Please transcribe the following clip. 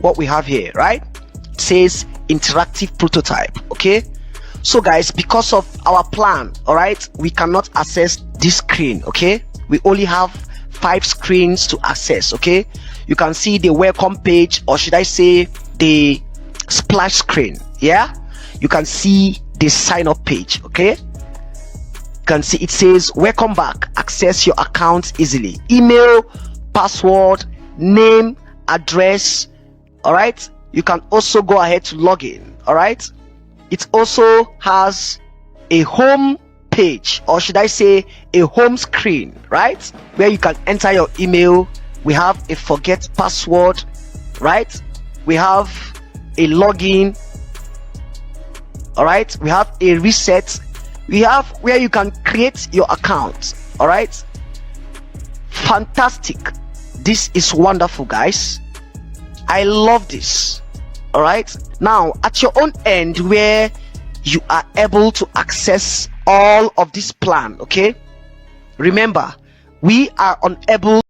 what we have here, right? It says interactive prototype. Okay, so guys, because of our plan, all right, we cannot access this screen. Okay, we only have 5 screens to access. Okay, you can see the welcome page, or should I say the splash screen. Yeah, you can see the sign up page. Okay, you can see it says welcome back, access your account easily, email, password, name, address. All right, you can also go ahead to log in. All right, it also has a home page, or should I say a home screen, right, where you can enter your email. We have a forget password, right? We have a login, all right? We have a reset. We have where you can create your account. All right, fantastic. This is wonderful, guys. I love this. All right, now at your own end, where you are able to access all of this plan. Okay, remember, we are unable